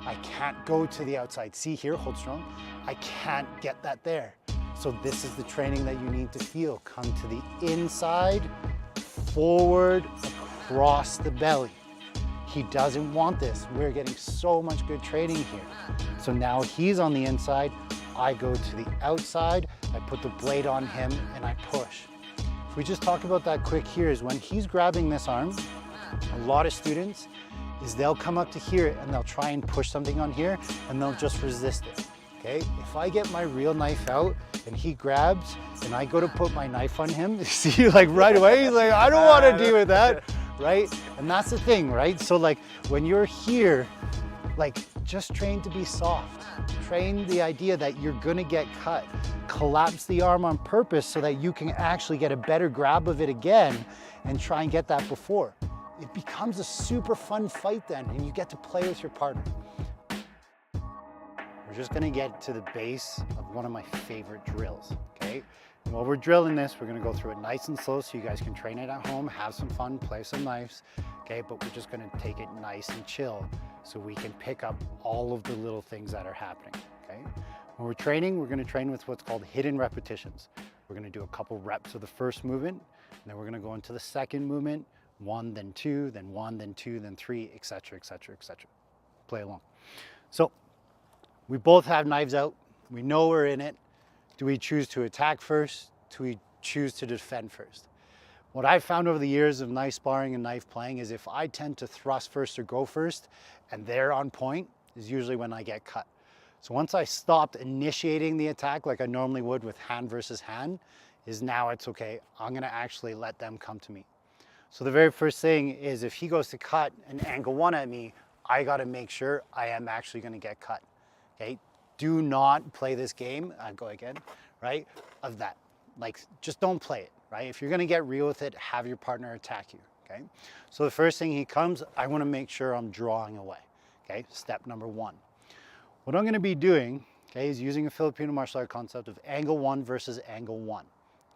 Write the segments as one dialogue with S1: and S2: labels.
S1: I can't go to the outside. See here, hold strong. I can't get that there. So this is the training that you need to feel. Come to the inside, forward, across the belly. He doesn't want this. We're getting so much good training here. So now he's on the inside. I go to the outside. I put the blade on him and I push. If we just talk about that quick here is when he's grabbing this arm, a lot of students is they'll come up to here and they'll try and push something on here and they'll just resist it. Okay, if I get my real knife out and he grabs and I go to put my knife on him, see, like right away, he's like, I don't want to deal with that, right? And that's the thing, right? So like when you're here, like just train to be soft. Train the idea that you're gonna get cut. Collapse the arm on purpose so that you can actually get a better grab of it again and try and get that before. It becomes a super fun fight then and you get to play with your partner. We're just gonna get to the base of one of my favorite drills, okay? And while we're drilling this, we're gonna go through it nice and slow so you guys can train it at home, have some fun, play some knives, okay? But we're just gonna take it nice and chill so we can pick up all of the little things that are happening, okay? When we're training, we're gonna train with what's called hidden repetitions. We're gonna do a couple reps of the first movement, and then we're gonna go into the second movement, 1, then 2, then 1, then 2, then 3, etc., etc., etc. Play along. So, we both have knives out. We know we're in it. Do we choose to attack first? Do we choose to defend first? What I've found over the years of knife sparring and knife playing is if I tend to thrust first or go first and they're on point is usually when I get cut. So once I stopped initiating the attack like I normally would with hand versus hand, is now it's okay. I'm gonna actually let them come to me. So the very first thing is if he goes to cut an angle 1 at me, I gotta make sure I am actually gonna get cut. Okay, do not play this game, go again, right, of that. Like, just don't play it, right? If you're gonna get real with it, have your partner attack you, okay? So the first thing he comes, I wanna make sure I'm drawing away, okay? Step number 1. What I'm gonna be doing, okay, is using a Filipino martial art concept of angle 1 versus angle 1,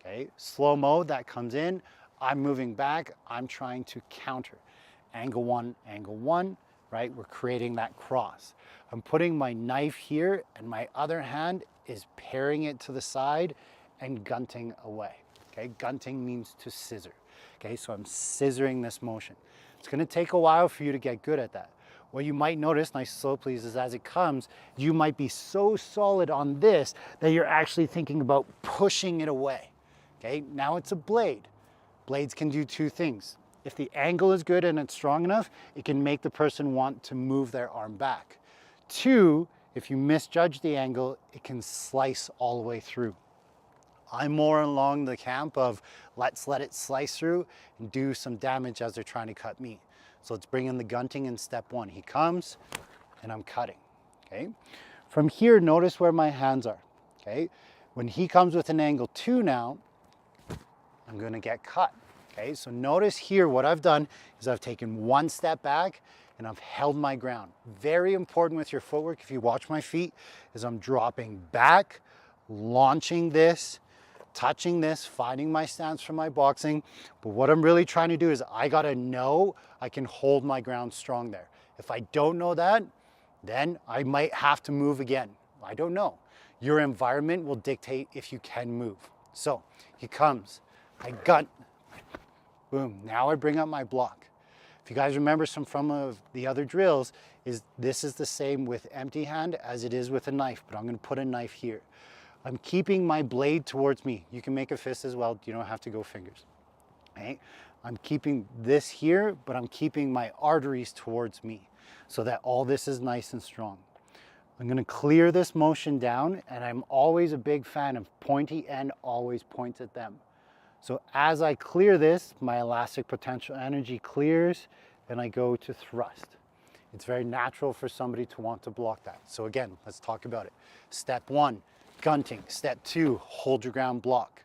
S1: okay? Slow-mo, that comes in, I'm moving back, I'm trying to counter. Angle 1, right? We're creating that cross. I'm putting my knife here and my other hand is paring it to the side and gunting away, okay? Gunting means to scissor, okay? So I'm scissoring this motion. It's gonna take a while for you to get good at that. What you might notice, nice slow please, is as it comes, you might be so solid on this that you're actually thinking about pushing it away, okay? Now it's a blade. Blades can do 2 things. If the angle is good and it's strong enough, it can make the person want to move their arm back. 2, if you misjudge the angle, it can slice all the way through. I'm more along the camp of let's let it slice through and do some damage as they're trying to cut me. So let's bring in the gunting in step 1. He comes and I'm cutting, okay? From here, notice where my hands are, okay? When he comes with an angle 2 now, I'm gonna get cut. Okay, so notice here what I've done is I've taken 1 step back and I've held my ground. Very important with your footwork, if you watch my feet, is I'm dropping back, launching this, touching this, finding my stance for my boxing. But what I'm really trying to do is I gotta know I can hold my ground strong there. If I don't know that, then I might have to move again. I don't know. Your environment will dictate if you can move. So he comes, I gun, boom, now I bring up my block. If you guys remember from the other drills, this is the same with empty hand as it is with a knife, but I'm gonna put a knife here. I'm keeping my blade towards me. You can make a fist as well, you don't have to go fingers, okay? I'm keeping this here, but I'm keeping my arteries towards me so that all this is nice and strong. I'm gonna clear this motion down, and I'm always a big fan of pointy end always points at them. So as I clear this, my elastic potential energy clears, and I go to thrust. It's very natural for somebody to want to block that. So again, let's talk about it. Step 1, gunting. Step 2, hold your ground block.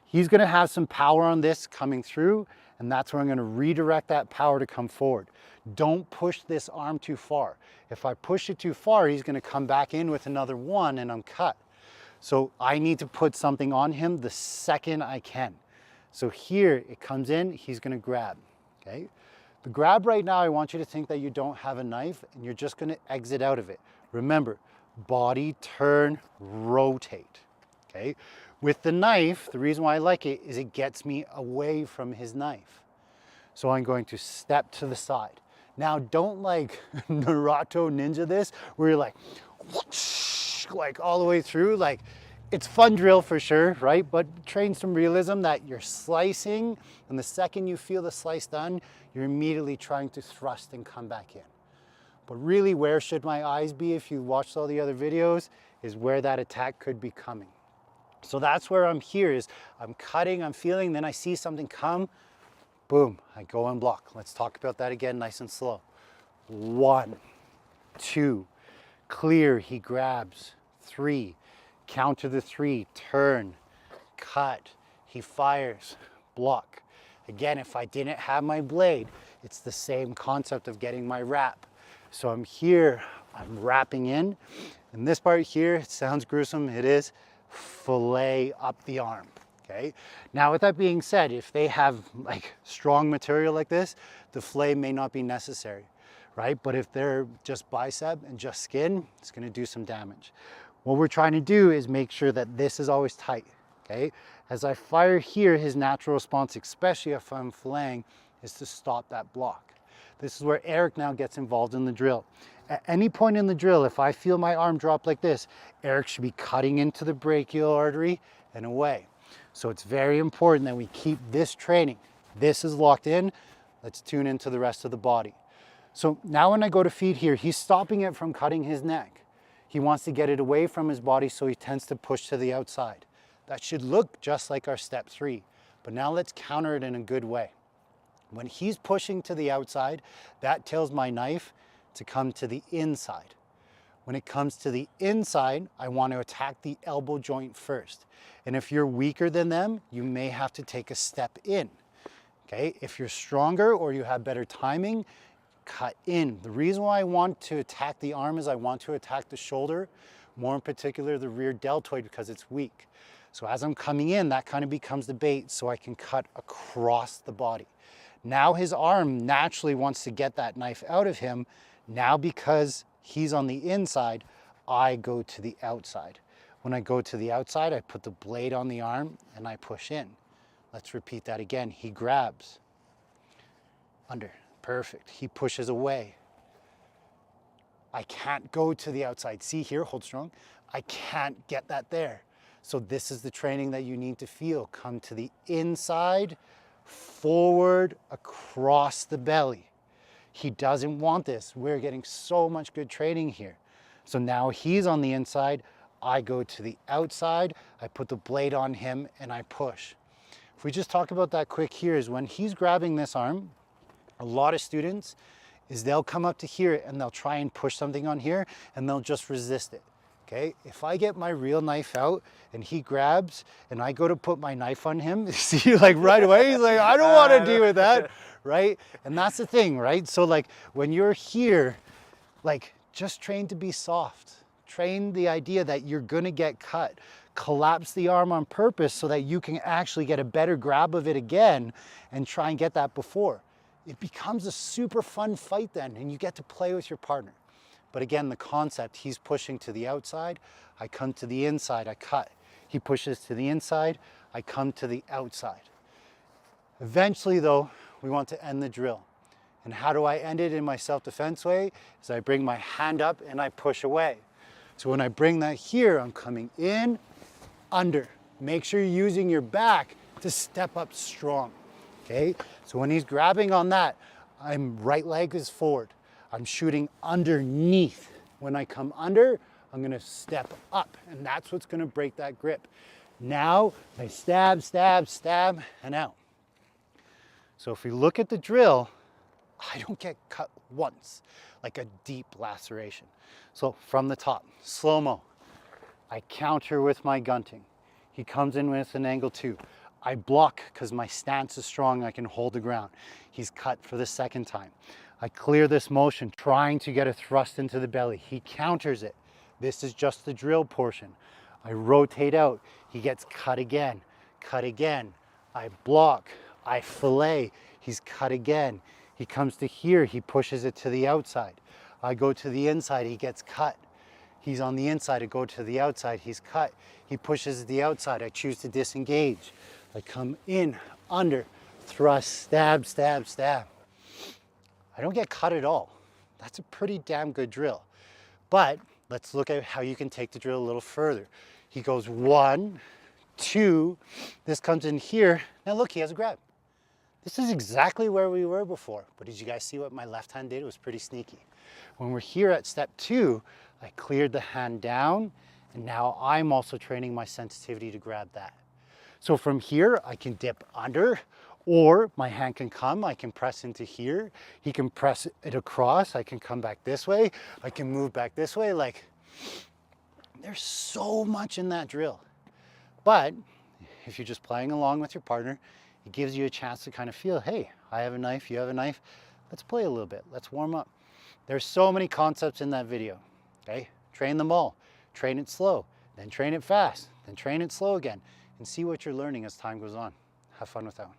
S1: He's gonna have some power on this coming through, and that's where I'm gonna redirect that power to come forward. Don't push this arm too far. If I push it too far, he's gonna come back in with another 1 and I'm cut. So I need to put something on him the second I can. So here it comes in, he's gonna grab, okay? The grab right now, I want you to think that you don't have a knife and you're just gonna exit out of it. Remember, body, turn, rotate, okay? With the knife, the reason why I like it is it gets me away from his knife. So I'm going to step to the side. Now don't like Naruto ninja this, where you're like, whoosh, like all the way through. Like, it's fun drill for sure, right? But train some realism that you're slicing, and the second you feel the slice done, you're immediately trying to thrust and come back in. But really, where should my eyes be if you watched all the other videos, is where that attack could be coming. So that's where I'm here, is I'm cutting, I'm feeling, then I see something come, boom, I go and block. Let's talk about that again, nice and slow. 1, 2, clear, he grabs. 3, counter the 3, turn, cut, he fires, block. Again, if I didn't have my blade, it's the same concept of getting my wrap. So I'm here, I'm wrapping in, and this part here, it sounds gruesome, it is, fillet up the arm, okay? Now with that being said, if they have like strong material like this, the fillet may not be necessary, right? But if they're just bicep and just skin, it's gonna do some damage. What we're trying to do is make sure that this is always tight, okay? As I fire here, his natural response, especially if I'm filleting, is to stop that block. This is where Eric now gets involved in the drill. At any point in the drill, if I feel my arm drop like this, Eric should be cutting into the brachial artery and away. So it's very important that we keep this training. This is locked in. Let's tune into the rest of the body. So now when I go to feed here, he's stopping it from cutting his neck. He wants to get it away from his body, so he tends to push to the outside. That should look just like our step 3, but now let's counter it in a good way. When he's pushing to the outside, that tells my knife to come to the inside. When it comes to the inside, I want to attack the elbow joint first. And if you're weaker than them, you may have to take a step in, okay? If you're stronger or you have better timing, cut in. The reason why I want to attack the arm is I want to attack the shoulder, more in particular the rear deltoid, because it's weak. So as I'm coming in, that kind of becomes the bait, so I can cut across the body. Now his arm naturally wants to get that knife out of him. Now because he's on the inside, I go to the outside. When I go to the outside, I put the blade on the arm and I push in. Let's repeat that again. He grabs, under, perfect. He pushes away. I can't go to the outside. See here, hold strong. I can't get that there. So this is the training that you need to feel. Come to the inside, forward, across the belly. He doesn't want this. We're getting so much good training here. So now he's on the inside, I go to the outside, I put the blade on him and I push. If we just talk about that quick here, is when he's grabbing this arm, a lot of students is they'll come up to here and they'll try and push something on here and they'll just resist it. Okay, if I get my real knife out and he grabs and I go to put my knife on him, see, like right away, he's like, I don't want to deal with that, right? And that's the thing, right? So like when you're here, like just train to be soft. Train the idea that you're gonna get cut. Collapse the arm on purpose so that you can actually get a better grab of it again and try and get that before. It becomes a super fun fight then, and you get to play with your partner. But again, the concept, he's pushing to the outside, I come to the inside, I cut. He pushes to the inside, I come to the outside. Eventually though, we want to end the drill. And how do I end it in my self-defense way? Is I bring my hand up and I push away. So when I bring that here, I'm coming in, under. Make sure you're using your back to step up strong, okay? So when he's grabbing on that, I'm right leg is forward. I'm shooting underneath. When I come under, I'm gonna step up, and that's what's gonna break that grip. Now, I stab, stab, stab, and out. So if we look at the drill, I don't get cut once, like a deep laceration. So from the top, slow-mo, I counter with my gunting. He comes in with an angle 2. I block because my stance is strong, I can hold the ground. He's cut for the second time. I clear this motion, trying to get a thrust into the belly. He counters it. This is just the drill portion. I rotate out. He gets cut again, cut again. I block, I fillet. He's cut again. He comes to here, he pushes it to the outside. I go to the inside, he gets cut. He's on the inside, I go to the outside, he's cut. He pushes the outside, I choose to disengage. I come in, under, thrust, stab, stab, stab. I don't get cut at all. That's a pretty damn good drill. But let's look at how you can take the drill a little further. He goes 1, 2, this comes in here. Now look, he has a grab. This is exactly where we were before, but did you guys see what my left hand did? It was pretty sneaky. When we're here at step 2, I cleared the hand down, and now I'm also training my sensitivity to grab that. So from here, I can dip under, or my hand can come, I can press into here. He can press it across, I can come back this way, I can move back this way. Like, there's so much in that drill. But if you're just playing along with your partner, it gives you a chance to kind of feel, hey, I have a knife, you have a knife, let's play a little bit, let's warm up. There's so many concepts in that video, okay? Train them all. Train it slow, then train it fast, then train it slow again, and see what you're learning as time goes on. Have fun with that one.